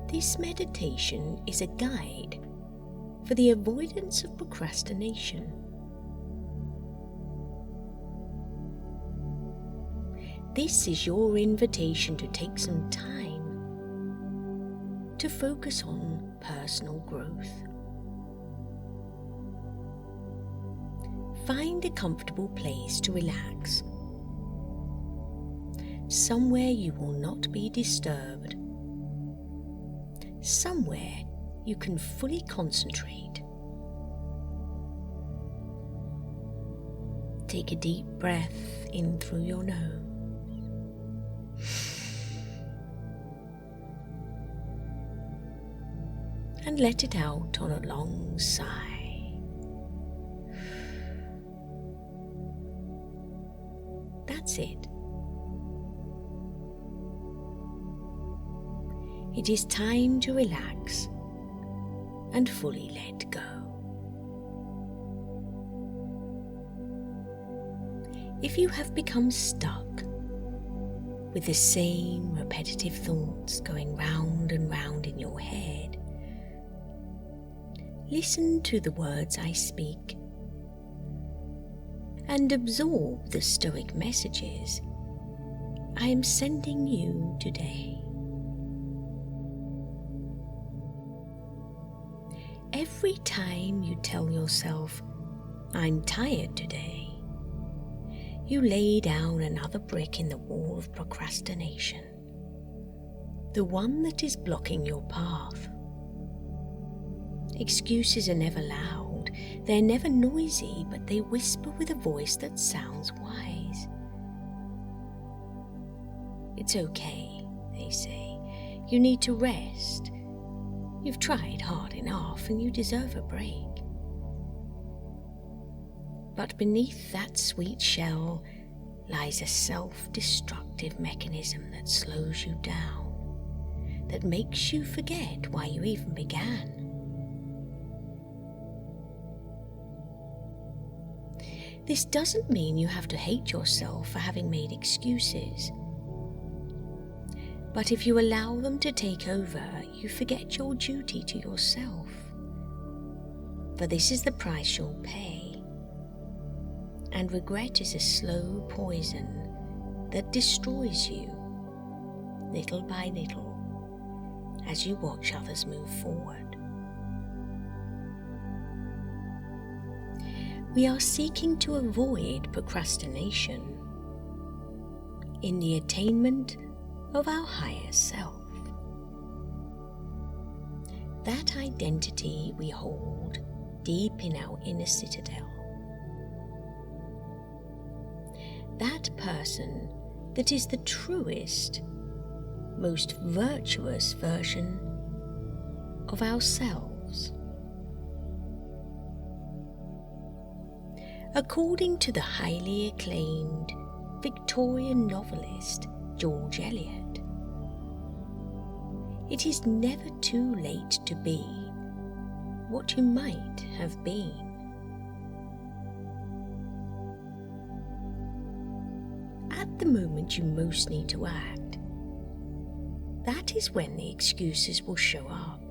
This meditation is a guide for the avoidance of procrastination. This is your invitation to take some time to focus on personal growth. Find a comfortable place to relax, somewhere you will not be disturbed, somewhere you can fully concentrate. Take a deep breath in through your nose. And let it out on a long sigh. That's it. It is time to relax and fully let go. If you have become stuck with the same repetitive thoughts going round and round in your head, listen to the words I speak and absorb the Stoic messages I am sending you today. Every time you tell yourself, "I'm tired today," you lay down another brick in the wall of procrastination, the one that is blocking your path. Excuses are never loud, they're never noisy, but they whisper with a voice that sounds wise. It's okay, they say. You need to rest. You've tried hard enough and you deserve a break. But beneath that sweet shell lies a self-destructive mechanism that slows you down, that makes you forget why you even began. This doesn't mean you have to hate yourself for having made excuses. But if you allow them to take over, you forget your duty to yourself. For this is the price you'll pay. And regret is a slow poison that destroys you, little by little, as you watch others move forward. We are seeking to avoid procrastination in the attainment of our higher self. That identity we hold deep in our inner citadel. That person that is the truest, most virtuous version of ourselves. According to the highly acclaimed Victorian novelist George Elliot, it is never too late to be what you might have been. At the moment you most need to act, that is when the excuses will show up.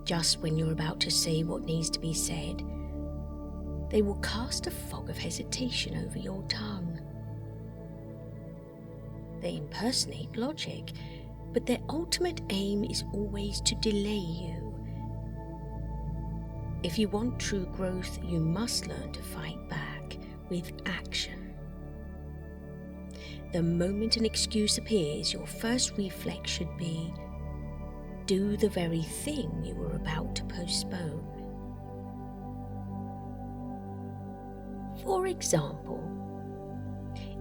Just when you're about to say what needs to be said, they will cast a fog of hesitation over your tongue. They impersonate logic, but their ultimate aim is always to delay you. If you want true growth, you must learn to fight back with action. The moment an excuse appears, your first reflex should be, do the very thing you were about to postpone. For example,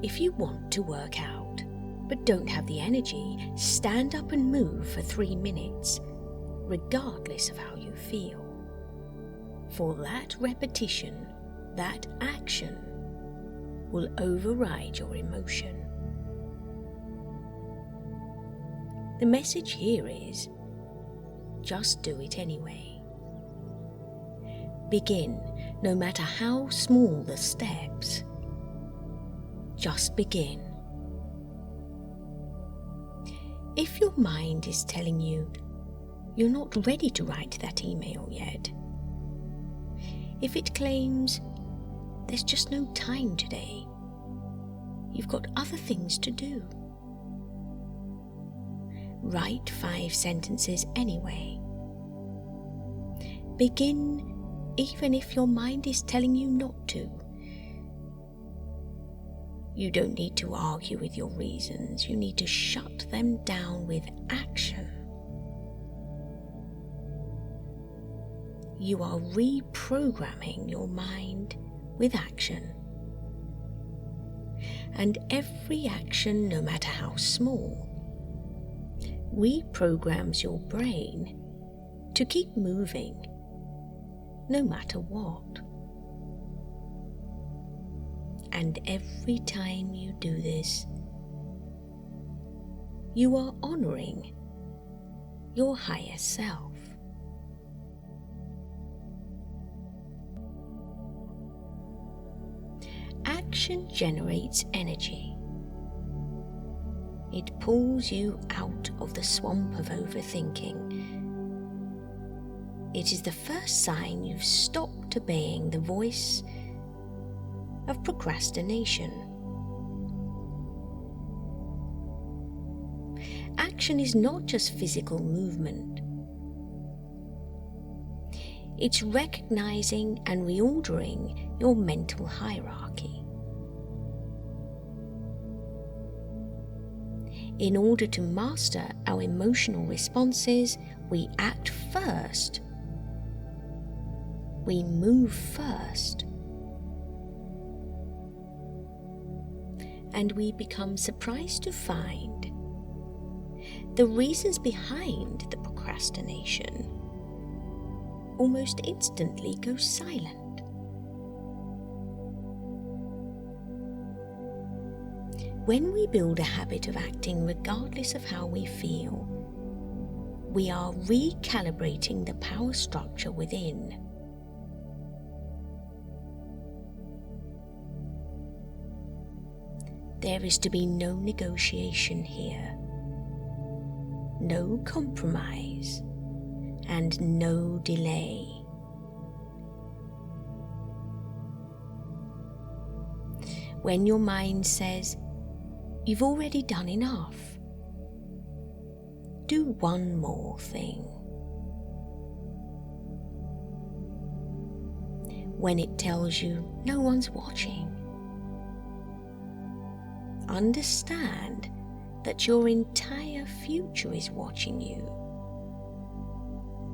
if you want to work out, but don't have the energy, stand up and move for 3 minutes, regardless of how you feel. For that repetition, that action, will override your emotion. The message here is, just do it anyway. Begin, no matter how small the steps. Just begin. If your mind is telling you you're not ready to write that email yet, if it claims there's just no time today, you've got other things to do, write 5 sentences anyway. Begin even if your mind is telling you not to. You don't need to argue with your reasons. You need to shut them down with action. You are reprogramming your mind with action. And every action, no matter how small, reprograms your brain to keep moving, no matter what. And every time you do this, you are honoring your higher self. Action generates energy. It pulls you out of the swamp of overthinking. It is the first sign you've stopped obeying the voice of procrastination. Action is not just physical movement. It's recognizing and reordering your mental hierarchy. In order to master our emotional responses, we act first. We move first. And we become surprised to find the reasons behind the procrastination almost instantly go silent. When we build a habit of acting regardless of how we feel, we are recalibrating the power structure within. There is to be no negotiation here, no compromise, and no delay. When your mind says, "You've already done enough," do one more thing. When it tells you no one's watching, understand that your entire future is watching you,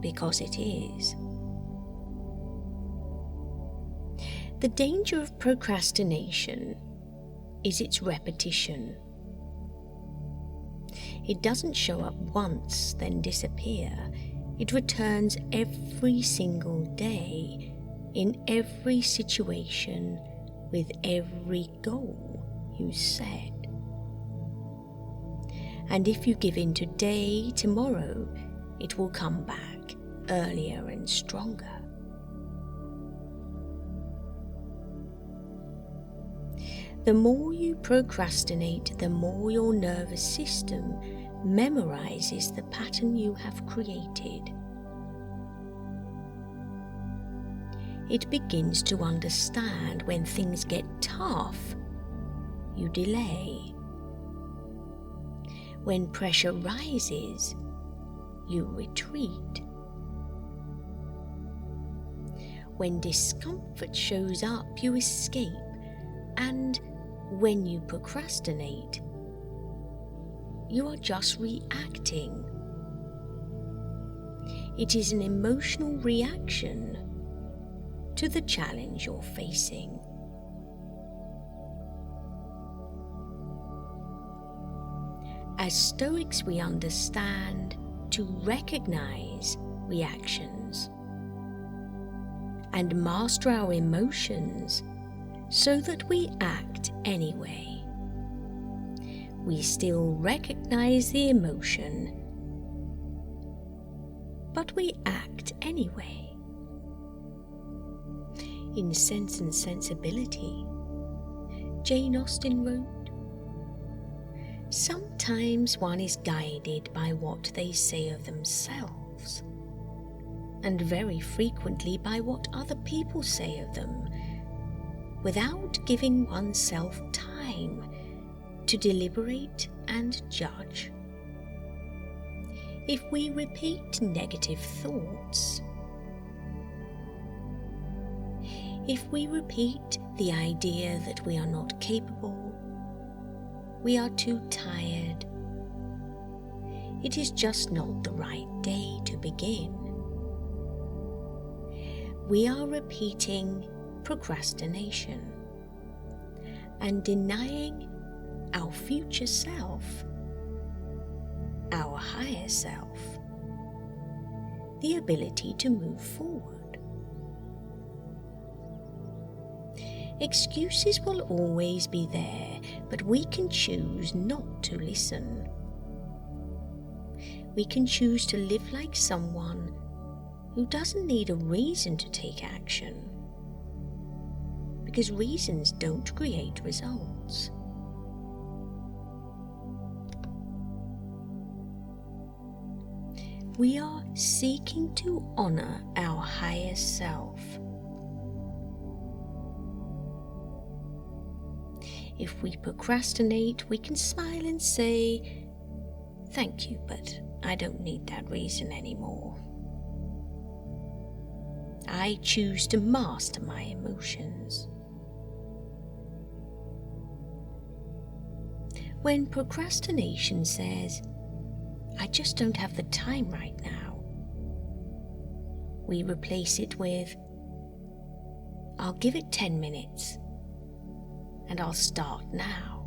because it is. The danger of procrastination is its repetition. It doesn't show up once, then disappear. It returns every single day, in every situation, with every goal you set. And if you give in today, tomorrow it will come back earlier and stronger. The more you procrastinate, the more your nervous system memorizes the pattern you have created. It begins to understand when things get tough, you delay. When pressure rises, you retreat. When discomfort shows up, you escape. And when you procrastinate, you are just reacting. It is an emotional reaction to the challenge you're facing. As Stoics, we understand to recognize reactions and master our emotions so that we act anyway. We still recognize the emotion, but we act anyway. In Sense and Sensibility, Jane Austen wrote, Sometimes one is guided by what they say of themselves, and very frequently by what other people say of them, without giving oneself time to deliberate and judge. If we repeat negative thoughts, if we repeat the idea that we are not capable, we are too tired, it is just not the right day to begin, we are repeating procrastination and denying our future self, our higher self, the ability to move forward. Excuses will always be there, but we can choose not to listen. We can choose to live like someone who doesn't need a reason to take action, because reasons don't create results. We are seeking to honor our higher self. If we procrastinate, we can smile and say, "Thank you, but I don't need that reason anymore. I choose to master my emotions." When procrastination says, "I just don't have the time right now," we replace it with, "I'll give it 10 minutes and I'll start now."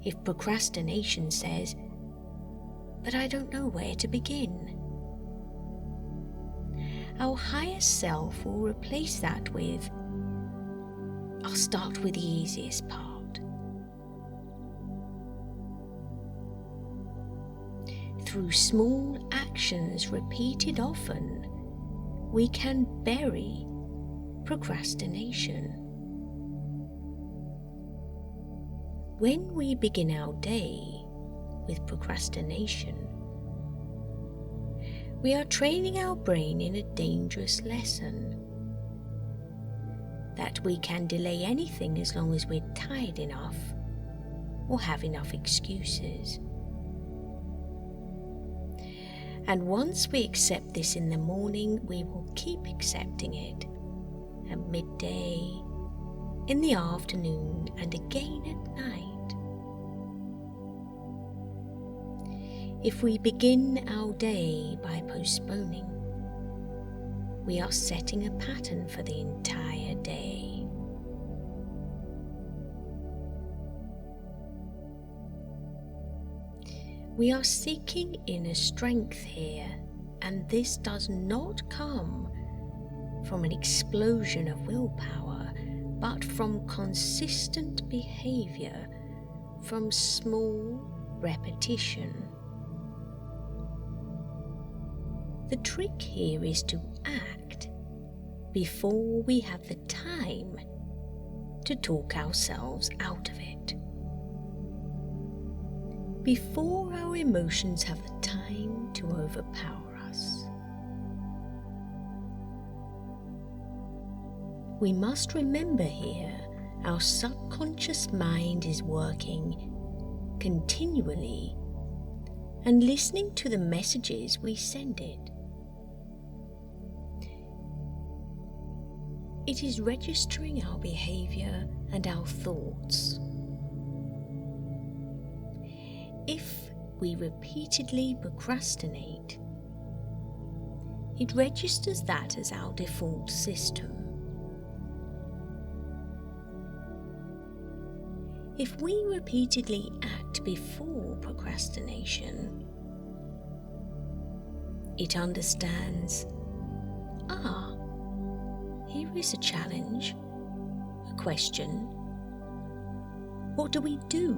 If procrastination says, "But I don't know where to begin," our higher self will replace that with, "I'll start with the easiest part." Through small actions repeated often, we can bury procrastination. When we begin our day with procrastination, we are training our brain in a dangerous lesson that we can delay anything as long as we're tired enough or have enough excuses. And once we accept this in the morning, we will keep accepting it at midday, in the afternoon, and again at night. If we begin our day by postponing, we are setting a pattern for the entire day. We are seeking inner strength here, and this does not come from an explosion of willpower, but from consistent behavior, from small repetition. The trick here is to act before we have the time to talk ourselves out of it, before our emotions have the time to overpower us. We must remember here, our subconscious mind is working continually and listening to the messages we send it. It is registering our behavior and our thoughts. If we repeatedly procrastinate, it registers that as our default system. If we repeatedly act before procrastination, it understands, here is a challenge, a question. What do we do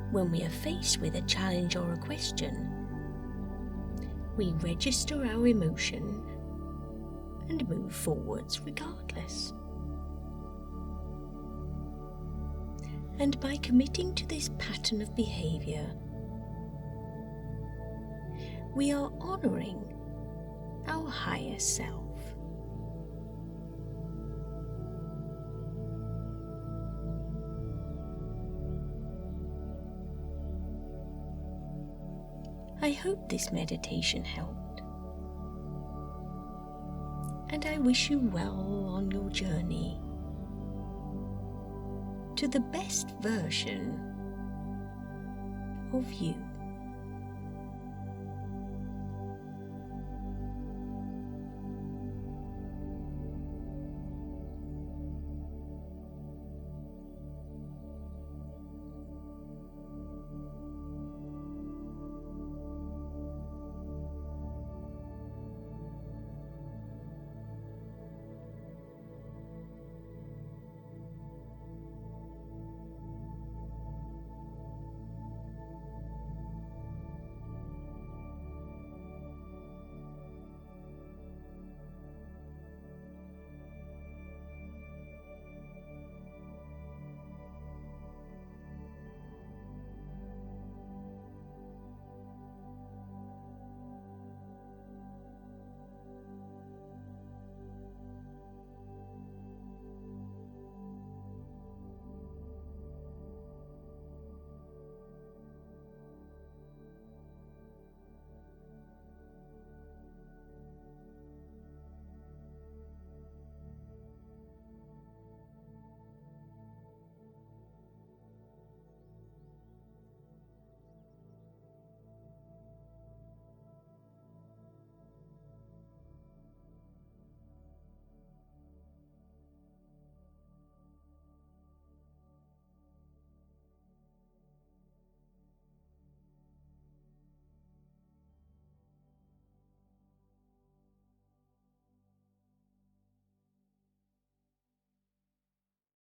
when we are faced with a challenge or a question? We register our emotion and move forwards regardless. And by committing to this pattern of behavior, we are honoring our higher self. I hope this meditation helped, and I wish you well on your journey to the best version of you.